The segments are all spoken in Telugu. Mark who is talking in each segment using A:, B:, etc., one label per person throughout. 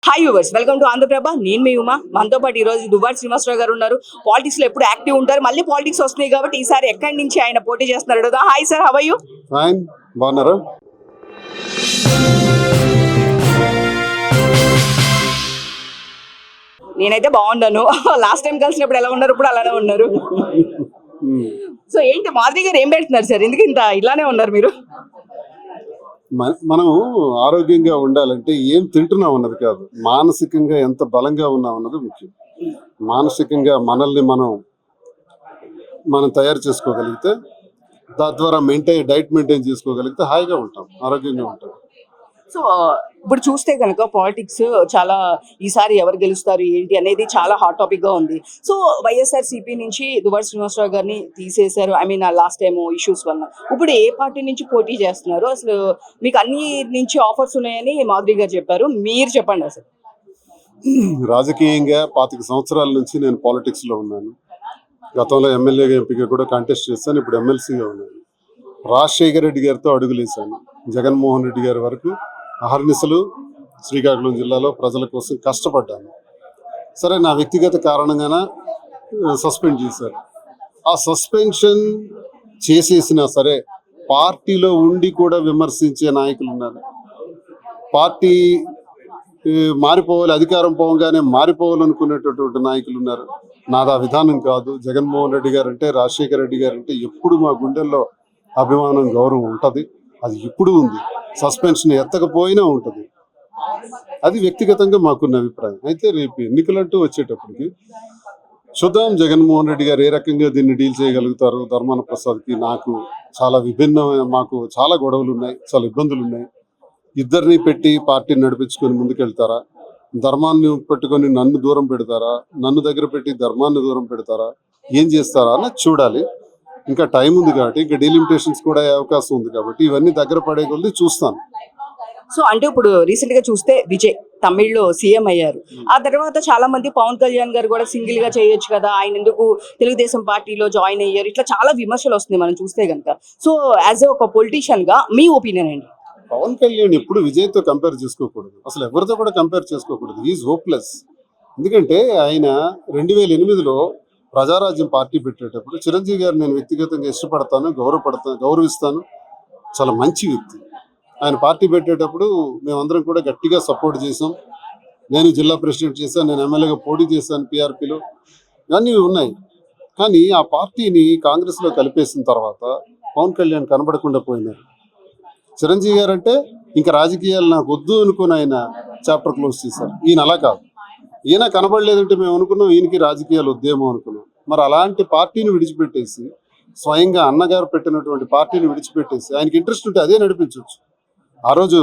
A: Hi viewers, welcome to Andhraprabha. నేను మీ ఉమా. మనతో పాటు ఈ రోజు దువ్వాడ శ్రీనివాసరావు గారు ఉన్నారు. పాలిటిక్స్ లో ఎప్పుడు యాక్టివ్ ఉంటారు. మళ్ళీ పాలిటిక్స్ వస్తున్నాయి కాబట్టి ఈసారి ఎక్కడి నుంచి ఆయన పోటీ చేస్తున్నారు. Hi sir, how are you?
B: Fine, బాగున్నారా?
A: నేనైతే బాగున్నాను. లాస్ట్ టైం కలిసినప్పుడు ఎలా ఉన్నారు, ఇప్పుడు అలానే ఉన్నారు. సో ఏంటి మాధవి గారు ఏం పెడుతున్నారు సార్? ఎందుకు ఇంత ఇలానే ఉన్నారు మీరు?
B: మనం ఆరోగ్యంగా ఉండాలంటే ఏం తింటున్నాం అన్నది కాదు, మానసికంగా ఎంత బలంగా ఉన్నాం అన్నది ముఖ్యం. మానసికంగా మనల్ని మనం తయారు చేసుకోగలిగితే, తద్వారా డైట్ మెయింటైన్ చేసుకోగలిగితే హాయిగా ఉంటాం, ఆరోగ్యంగా ఉంటాం.
A: సో ఇప్పుడు చూస్తే కనుక పాలిటిక్స్ చాలా ఈసారి ఎవరు గెలుస్తారు ఏంటి అనేది చాలా హాట్ టాపిక్ గా ఉంది. సో వైఎస్ఆర్సీపీ నుంచి దువ్వాడ శ్రీనివాసరావు గారిని తీసేశారు. I mean last time issues వల్ల. ఇప్పుడు ఏ పార్టీ నుంచి పోటీ చేస్తున్నారు? అసలు మీకు అన్ని నుంచి ఆఫర్స్ ఉన్నాయని మాధురి గారు చెప్పారు. మీరు చెప్పండి అసలు.
B: రాజకీయంగా 25 సంవత్సరాల నుంచి నేను పాలిటిక్స్ లో ఉన్నాను. గతంలో ఎమ్మెల్యేగా ఎంపీగా కూడా కంటెస్ట్ చేశాను. ఇప్పుడు ఎమ్మెల్సీగా ఉన్నాను. రాజశేఖర రెడ్డి గారితో అడుగులేశాను. జగన్మోహన్ రెడ్డి గారి వరకు అహర్నిశలు శ్రీకాకుళం జిల్లాలో ప్రజల కోసం కష్టపడ్డాను. సరే, నా వ్యక్తిగత కారణంగానే సస్పెండ్ చేశారు. ఆ సస్పెన్షన్ చేసేసినా సరే పార్టీలో ఉండి కూడా విమర్శించే నాయకులు ఉన్నారు. పార్టీ మారిపోవాలి, అధికారం పోగానే మారిపోవాలనుకునేటటువంటి నాయకులు ఉన్నారు. నాది ఆ విధానం కాదు. జగన్మోహన్ రెడ్డి గారు అంటే, రాజశేఖర రెడ్డి గారు అంటే ఎప్పుడు మా గుండెల్లో అభిమానం, గౌరవం ఉంటుంది. అది ఇప్పుడు ఉంది. సస్పెన్షన్ ఎత్తకపోయినా ఉంటుంది. అది వ్యక్తిగతంగా మాకున్న అభిప్రాయం. అయితే రేపు ఎన్నికలంటూ వచ్చేటప్పటికి చూద్దాం జగన్మోహన్ రెడ్డి గారు ఏ రకంగా దీన్ని డీల్ చేయగలుగుతారు. ధర్మాన ప్రసాద్కి నాకు చాలా విభిన్నమైన, మాకు చాలా గొడవలు ఉన్నాయి, చాలా ఇబ్బందులు ఉన్నాయి. ఇద్దరిని పెట్టి పార్టీని నడిపించుకొని ముందుకెళ్తారా, ధర్మాన్ని పెట్టుకొని నన్ను దూరం పెడతారా, నన్ను దగ్గర పెట్టి ధర్మాన్ని దూరం పెడతారా, ఏం చేస్తారా అన్నది చూడాలి. ఇంకా టైం ఉంది కాబట్టి, ఇంకా డీలిమిటేషన్స్ కూడా అయ్యే అవకాశం ఉంది కాబట్టి ఇవన్నీ దగ్గర పడే కొద్ది చూస్తాను.
A: సో అంటే ఇప్పుడు రీసెంట్ గా చూస్తే విజయ్ తమిళ్లో సీఎం అయ్యారు. ఆ తర్వాత చాలా మంది పవన్ కళ్యాణ్ గారు కూడా సింగిల్ గా చేయొచ్చు కదా, ఆయన ఎందుకు తెలుగుదేశం పార్టీలో జాయిన్ అయ్యారు, ఇట్లా చాలా విమర్శలు వస్తున్నాయి మనం చూస్తే కనుక. సో యాజ్ ఏ ఒక పొలిటీషియన్ గా మీ ఒపీనియన్ ఏంటి?
B: పవన్ కళ్యాణ్ ఎప్పుడు విజయ్తో కంపేర్ చేసుకోకూడదు, అసలు ఎవరితో కూడా కంపేర్ చేసుకోకూడదు. Is hopeless. ఎందుకంటే ఆయన 2008లో ప్రజారాజ్యం పార్టీ పెట్టేటప్పుడు చిరంజీవి గారు నేను వ్యక్తిగతంగా ఇష్టపడతాను, గౌరవిస్తాను, చాలా మంచి వ్యక్తి. ఆయన పార్టీ పెట్టేటప్పుడు మేమందరం కూడా గట్టిగా సపోర్ట్ చేసాం. నేను జిల్లా ప్రెసిడెంట్ చేశాను, నేను ఎమ్మెల్యేగా పోటీ చేశాను పీఆర్పీలో, ఇవన్నీ ఉన్నాయి. కానీ ఆ పార్టీని కాంగ్రెస్లో కలిపేసిన తర్వాత పవన్ కళ్యాణ్ కనబడకుండా పోయినారు. చిరంజీవి గారు అంటే ఇంకా రాజకీయాలు నాకు వద్దు అనుకుని ఆయన చాప్టర్ క్లోజ్ చేశారు. ఈయన అలా కాదు. ఈయన కనబడలేదంటే మేము అనుకున్నాం ఈయనకి రాజకీయాలు వద్దేమో అనుకున్నాం. మరి అలాంటి పార్టీని విడిచిపెట్టేసి, స్వయంగా అన్నగారు పెట్టినటువంటి పార్టీని విడిచిపెట్టేసి ఆయనకి ఇంట్రెస్ట్ ఉంటే అదే నడిపించవచ్చు. ఆ రోజు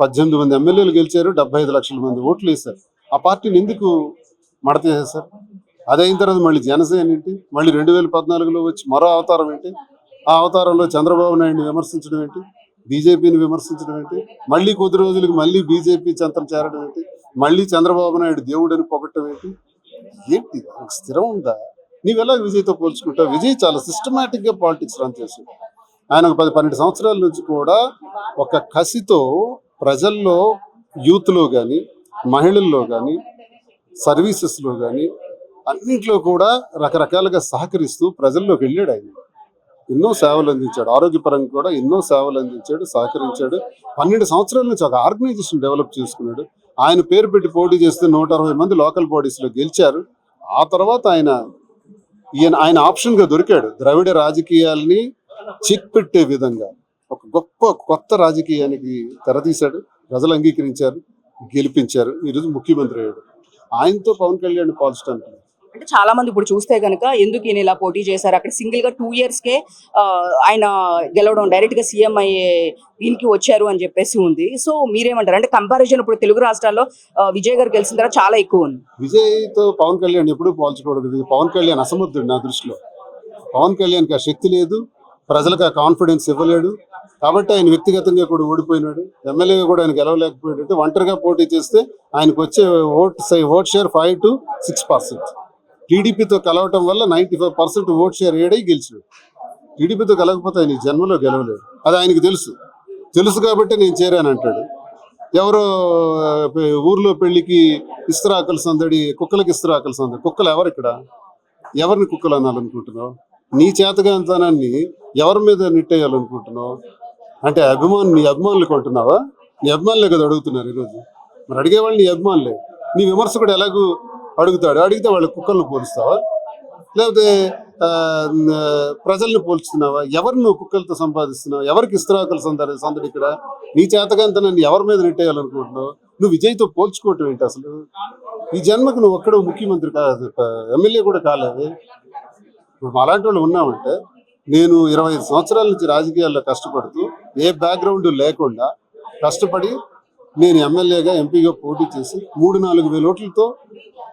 B: 18 మంది ఎమ్మెల్యేలు గెలిచారు, 75 లక్షల మంది ఓట్లు వేశారు. ఆ పార్టీని ఎందుకు మడతేసేశారు? అదే అయిన తర్వాత మళ్ళీ జనసేన ఏంటి, మళ్ళీ 2014లో వచ్చి మరో అవతారం ఏంటి, ఆ అవతారంలో చంద్రబాబు నాయుడిని విమర్శించడం ఏంటి, బీజేపీని విమర్శించడం ఏంటి, మళ్ళీ కొద్ది రోజులకు మళ్ళీ బీజేపీ చెంతం చేరడం ఏంటి, మళ్ళీ చంద్రబాబు నాయుడు దేవుడని పొగట్టం ఏంటి? ఏంటి స్థిరం ఉందా? నీవెలా విజయ్తో పోల్చుకుంటావు? విజయ్ చాలా సిస్టమేటిక్గా పాలిటిక్స్ రన్ చేశాడు. ఆయన ఒక 10-12 సంవత్సరాల నుంచి కూడా ఒక కసితో ప్రజల్లో, యూత్లో కానీ, మహిళల్లో కానీ, సర్వీసెస్లో కానీ అన్నింటిలో కూడా రకరకాలుగా సహకరిస్తూ ప్రజల్లోకి వెళ్ళాడు. ఆయన ఎన్నో సేవలు అందించాడు. ఆరోగ్యపరంగా కూడా ఎన్నో సేవలు అందించాడు, సహకరించాడు. 12 సంవత్సరాల నుంచి ఒక ఆర్గనైజేషన్ డెవలప్ చేసుకున్నాడు. ఆయన పేరు పెట్టి పోటీ చేస్తే 160 మంది లోకల్ బాడీస్లో గెలిచారు. ఆ తర్వాత ఆయన ఆప్షన్గా దొరికాడు. ద్రవిడ రాజకీయాల్ని చెక్ పెట్టే విధంగా ఒక గొప్ప కొత్త రాజకీయానికి తెరతీశాడు. ప్రజలు అంగీకరించారు, గెలిపించారు. ఈరోజు ముఖ్యమంత్రి అయ్యాడు. ఆయనతో పవన్ కళ్యాణ్ పోల్చడానికి
A: అంటే చాలా మంది ఇప్పుడు చూస్తే కనుక ఎందుకు ఈయన ఇలా పోటీ చేశారు, అక్కడ సింగిల్ గా 2 yearsకే ఆయన గెలవడం, డైరెక్ట్ గా సీఎం అయ్యే దీనికి వచ్చారు అని చెప్పేసి ఉంది. సో మీరేమంటారు? అంటే కంపారిజన్ ఇప్పుడు తెలుగు రాష్ట్రాల్లో విజయ్ గారు గెలిచిన తర్వాత చాలా ఎక్కువ ఉంది.
B: విజయ్తో పవన్ కళ్యాణ్ ఎప్పుడూ పోల్చకూడదు. పవన్ కళ్యాణ్ అసమర్థుడు నా దృష్టిలో. పవన్ కళ్యాణ్కి ఆ శక్తి లేదు, ప్రజలకు ఆ కాన్ఫిడెన్స్ ఇవ్వలేడు. కాబట్టి ఆయన వ్యక్తిగతంగా కూడా ఓడిపోయినాడు. ఎమ్మెల్యేగా కూడా ఆయన గెలవలేకపోయాడు. అంటే ఒంటరిగా పోటీ చేస్తే ఆయనకు వచ్చే ఓట్ షేర్ 5 to 6%. టీడీపీతో కలవటం వల్ల 95% ఓట్ షేర్ ఏడై గెలిచాడు. టీడీపీతో కలగకపోతే ఆయన జన్మలో గెలవలేడు. అది ఆయనకు తెలుసు కాబట్టి నేను చేరాను అంటాడు. ఎవరో ఊర్లో పెళ్లికి ఇస్తరాకుల సందడి, కుక్కలకి ఇస్తరాకుల సందడి. కుక్కలు ఎవరు ఇక్కడ? ఎవరిని కుక్కలు అనాలనుకుంటున్నావు? నీ చేతగాంతనాన్ని ఎవరి మీద నెట్టేయాలనుకుంటున్నావు? అంటే నీ అభిమానులు కొంటున్నావా? నీ అభిమానులే కదా అడుగుతున్నారు ఈరోజు. మరి అడిగేవాళ్ళు నీ అభిమానులే. నీ విమర్శకుడు ఎలాగూ అడుగుతాడు, అడిగితే వాళ్ళు కుక్కలను పోలుస్తావా? లేకపోతే ఆ, ప్రజల్ని పోల్చుతున్నావా? ఎవరు నువ్వు కుక్కలతో సంపాదిస్తున్నావు? ఎవరికి ఇస్తరాకుల సందడి ఇక్కడ? నీ చేతగాంతనాన్ని ఎవరి మీద నెట్టేయాలనుకుంటున్నావు? నువ్వు విజయ్తో పోల్చుకోవటం ఏంటి అసలు? ఈ జన్మకు నువ్వు ఒక్కడో ముఖ్యమంత్రి కాదు, ఎమ్మెల్యే కూడా కాలేదు. ఇప్పుడు అలాంటి వాళ్ళు ఉన్నామంటే, నేను 25 సంవత్సరాల నుంచి రాజకీయాల్లో కష్టపడుతూ ఏ బ్యాక్గ్రౌండ్ లేకుండా కష్టపడి నేను ఎమ్మెల్యేగా ఎంపీగా పోటీ చేసి 3-4 వేల ఓట్లతో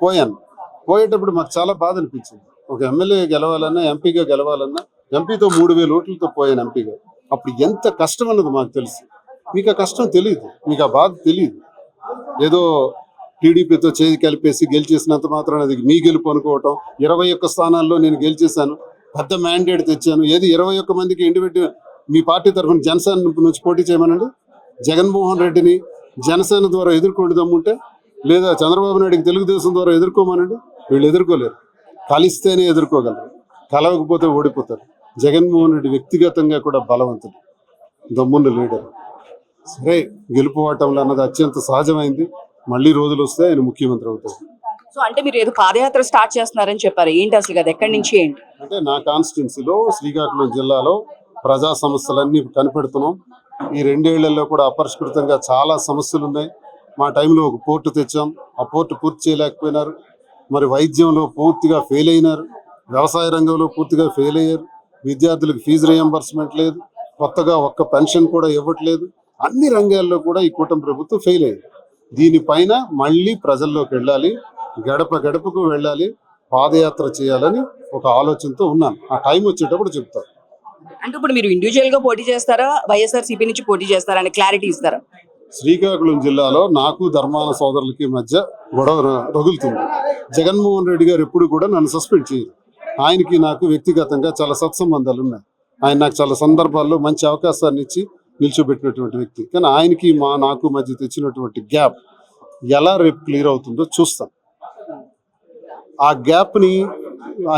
B: పోయాను. పోయేటప్పుడు మాకు చాలా బాధ అనిపించింది. ఒక ఎమ్మెల్యే గెలవాలన్నా, ఎంపీగా గెలవాలన్నా, ఎంపీతో 3,000 ఓట్లతో పోయాను ఎంపీగా. అప్పుడు ఎంత కష్టం అన్నది మాకు తెలుసు. మీకు ఆ కష్టం తెలియదు, మీకు ఆ బాధ తెలియదు. ఏదో టీడీపీతో చేయి కలిపేసి గెలిచేసినంత మాత్రాన అది మీ గెలుపు అనుకోవటం. 21 స్థానాల్లో నేను గెలిచేశాను, పెద్ద మ్యాండేట్ తెచ్చాను. ఏది 21 మందికి ఇండివిజువల్ మీ పార్టీ తరఫున జనసేన నుంచి పోటీ చేయమనండి. జగన్మోహన్ రెడ్డిని జనసేన ద్వారా ఎదుర్కోండి దమ్ముంటే, లేదా చంద్రబాబు నాయుడికి తెలుగుదేశం ద్వారా ఎదుర్కోమనండి. వీళ్ళు ఎదుర్కోలేరు. కలిస్తేనే ఎదుర్కోగలరు, కలవకపోతే ఓడిపోతారు. జగన్మోహన్ రెడ్డి వ్యక్తిగతంగా కూడా బలవంతుడు, దమ్మున్న లీడర్. సరే, గెలుపు ఓటములు అన్నది అత్యంత సహజమైంది. మళ్ళీ రోజులు వస్తే ఆయన ముఖ్యమంత్రి అవుతారు.
A: సో అంటే మీరు ఏదో పాదయాత్ర స్టార్ట్ చేస్తున్నారని చెప్పారు, ఏంటి అసలు అది? ఎక్కడి నుంచి ఏంటి?
B: అంటే నా కాన్స్టిట్యున్సీలో శ్రీకాకుళం జిల్లాలో ప్రజా సమస్యలన్నీ కనిపెడుతున్నాం. ఈ 2 ఏళ్లలో కూడా అపరిష్కృతంగా చాలా సమస్యలు ఉన్నాయి. మా టైంలో ఒక పోర్టు తెచ్చాం, ఆ పోర్టు పూర్తి చేయలేకపోయినారు. మరి వైద్యంలో పూర్తిగా ఫెయిల్ అయినారు, వ్యవసాయ రంగంలో పూర్తిగా ఫెయిల్ అయ్యారు. విద్యార్థులకు ఫీజు రియంబర్స్మెంట్ లేదు, కొత్తగా ఒక్క పెన్షన్ కూడా ఇవ్వట్లేదు. అన్ని రంగాల్లో కూడా ఈ కూటమి ప్రభుత్వం ఫెయిల్ అయింది. దీనిపైన మళ్ళీ ప్రజల్లోకి వెళ్ళాలి, గడప గడపకు వెళ్ళాలి, పాదయాత్ర చేయాలని ఒక ఆలోచనతో ఉన్నాను. ఆ టైం వచ్చేటప్పుడు చెప్తాను.
A: అంటే ఇప్పుడు మీరు ఇండివిజువల్ గా పోటీ చేస్తారా, వైఎస్ఆర్సీపీ నుంచి పోటీ చేస్తారా అని క్లారిటీ ఇస్తారా?
B: శ్రీకాకుళం జిల్లాలో నాకు ధర్మాన సోదరులకి మధ్య గొడవ రగులుతుంది. జగన్మోహన్ రెడ్డి గారు ఎప్పుడు కూడా నన్ను సస్పెండ్ చేయరు. ఆయనకి నాకు వ్యక్తిగతంగా చాలా సత్సంబంధాలు ఉన్నాయి. ఆయన నాకు చాలా సందర్భాల్లో మంచి అవకాశాన్ని ఇచ్చి నిల్చోబెట్టినటువంటి వ్యక్తి. కానీ ఆయనకి నాకు మధ్య తెచ్చినటువంటి గ్యాప్ ఎలా రేపు క్లియర్ అవుతుందో చూస్తాను. ఆ గ్యాప్ని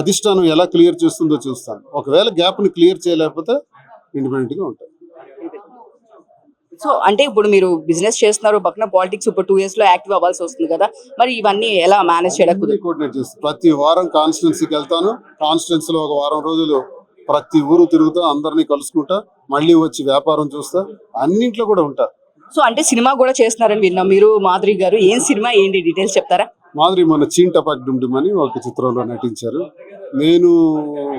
B: అధిష్టానం ఎలా క్లియర్ చేస్తుందో చూస్తాను. ఒకవేళ గ్యాప్ని క్లియర్ చేయలేకపోతే ఇండిపెండెంట్గా ఉంటాను.
A: సో అంటే ఇప్పుడు మీరు బిజినెస్ చేస్తున్నారు, పక్కన పాలిటిక్స్ ఇప్పుడు 2 years లో యాక్టివ్ అవ్వాల్సి వస్తుంది కదా, మరి ఇవన్నీ ఎలా మేనేజ్ చేయడం?
B: కోఆర్డినేట్ చేస్తాను. ప్రతి వారం కాన్స్టిట్యున్సీకి వెళ్తాను. కాన్స్టిట్యున్సీలో ఒక వారం రోజులు ప్రతి ఊరు తిరుగుతా, అందరినీ కలుసుకుంటా, మళ్ళీ వచ్చి వ్యాపారం చూస్తా, అన్నింట్లో కూడా ఉంటా.
A: సో అంటే సినిమా కూడా చేస్తున్నారని విన్నాం మీరు, మాధురి గారు. ఏం సినిమా, ఏంటి డీటెయిల్స్ చెప్తారా?
B: మాధురి మన చీన్ టపాక్ డుమ్ అని ఒక చిత్రంలో నటించారు. నేను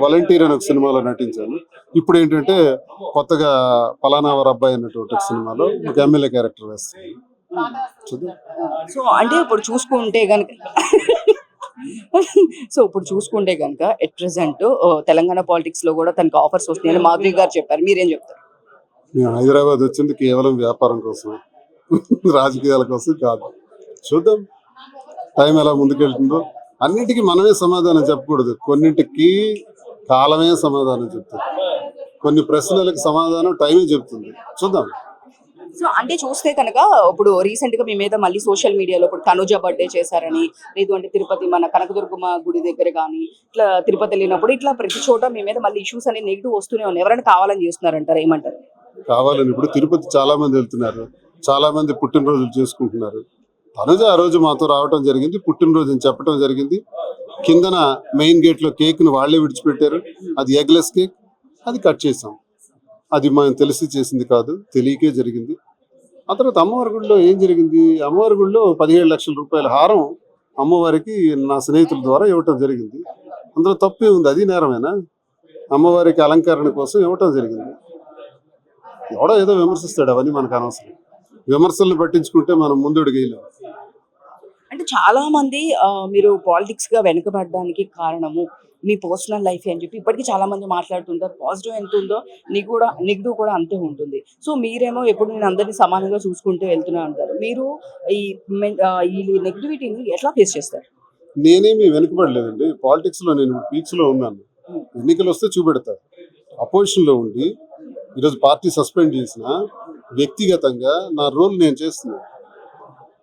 B: వాలంటీర్ అని ఒక సినిమాలో నటించాను. ఇప్పుడు ఏంటంటే కొత్తగా పలానా వారి అబ్బాయి అన్నటువంటి ఒక సినిమాలో ఒక ఎమ్మెల్యే క్యారెక్టర్ వేస్తాను. చూద్దాం.
A: సో అంటే ఇప్పుడు చూసుకుంటే కనుక ఎట్ ప్రెసెంట్ తెలంగాణ పాలిటిక్స్ లో కూడా తనకి ఆఫర్స్ వస్తున్నాయని మాధురి గారు చెప్పారు, మీరేం చెప్తారు?
B: నేను హైదరాబాద్ వచ్చింది కేవలం వ్యాపారం కోసం, రాజకీయాల కోసం కాదు. చూద్దాం టైం ఎలా ముందుకెళ్తుందో. అన్నిటికీ మనమే సమాధానం చెప్పకూడదు, కొన్నింటికి కాలమే సమాధానం చెప్తుంది, కొన్ని ప్రశ్నలకు సమాధానం టైమే చెప్తుంది. చూద్దాం.
A: సో అంటే చూస్తే కనుక ఇప్పుడు రీసెంట్ గా మీ మీద మళ్ళీ సోషల్ మీడియాలో ఇప్పుడు తనుజ బర్త్డే చేశారని, లేదు అంటే తిరుపతి మన కనకదుర్గమ్మ గుడి దగ్గర కానీ, ఇట్లా తిరుపతి వెళ్ళినప్పుడు ఇట్లా ప్రతి చోట మీ మీద మళ్ళీ ఇష్యూస్ అనేది నెగిటివ్ వస్తూనే ఉన్నాయి. ఎవరైనా కావాలని చేస్తున్నారంటారు, ఏమంటారు?
B: కావాలని ఇప్పుడు తిరుపతి చాలా మంది వెళ్తున్నారు, చాలా మంది పుట్టినరోజులు చేసుకుంటున్నారు. తనుజ ఆ రోజు మాతో రావటం జరిగింది, పుట్టినరోజు అని చెప్పడం జరిగింది. కిందన మెయిన్ గేట్ లో కేక్ ను వాళ్లే విడిచిపెట్టారు. అది ఎగ్లెస్ కేక్, అది కట్ చేసాం. అది మనం తెలిసి చేసింది కాదు, తెలియకే జరిగింది. ఆ తర్వాత అమ్మవారి గుడిలో ఏం జరిగింది? అమ్మవారి గుడిలో 17 లక్షల రూపాయల హారం అమ్మవారికి నా స్నేహితుల ద్వారా ఇవ్వటం జరిగింది. అందులో తప్పే ఉంది, అది నేరమేనా? అమ్మవారికి అలంకరణ కోసం ఇవ్వటం జరిగింది. ఎవడో ఏదో విమర్శిస్తాడు, అవన్నీ మనకు అనవసరం. విమర్శలను పట్టించుకుంటే మనం ముందుడిగేయలేం.
A: అంటే చాలా మంది మీరు పాలిటిక్స్ గా వెనుకబడడానికి కారణము మీ పర్సనల్ లైఫ్ అని చెప్పి ఇప్పటికీ చాలా మంది మాట్లాడుతుంటారు. పాజిటివ్ ఎంత ఉందో నెగిటివ్ కూడా అంతే ఉంటుంది. సో మీరేమో ఎప్పుడు నేను అందరినీ సమానంగా చూసుకుంటూ వెళ్తూనే ఉంటారు. మీరు ఈ నెగిటివిటీని ఎట్లా ఫేస్ చేస్తారు?
B: నేనేమి వెనుకబడలేదండి. పాలిటిక్స్ లో నేను పీక్స్ లో ఉన్నాను. ఎన్నికలు వస్తే చూపెడతారు. అపోజిషన్ లో ఉండి ఈరోజు పార్టీ సస్పెండ్ చేసిన వ్యక్తిగతంగా నా రోల్ నేను చేస్తున్నాను,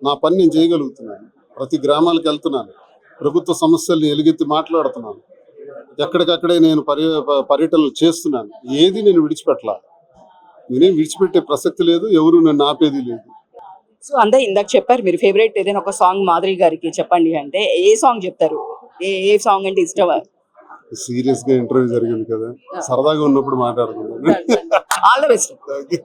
B: నా పని నేను చేయగలుగుతున్నాను. ప్రతి గ్రామాలకు వెళ్తున్నాను, ప్రభుత్వ సమస్యల్ని ఎలుగెత్తి మాట్లాడుతున్నాను, ఎక్కడికక్కడే నేను పర్యటనలు చేస్తున్నాను. ఏది నేను విడిచిపెట్టలా. నేనేం విడిచిపెట్టే ప్రసక్తి లేదు, ఎవరు నన్ను ఆపేది లేదు.
A: సో అంతే ఇందాక చెప్పారు మీరు ఫేవరెట్ ఏదైనా ఒక సాంగ్ మాధురి గారికి చెప్పండి అంటే ఏ సాంగ్ చెప్తారు? ఏ సాంగ్ అంటే ఇష్టం?
B: సీరియస్ గా ఇంటర్వ్యూ జరిగింది కదా, సరదాగా ఉన్నప్పుడు మాట్లాడుతున్నాను.
A: All the best.
B: Thank you.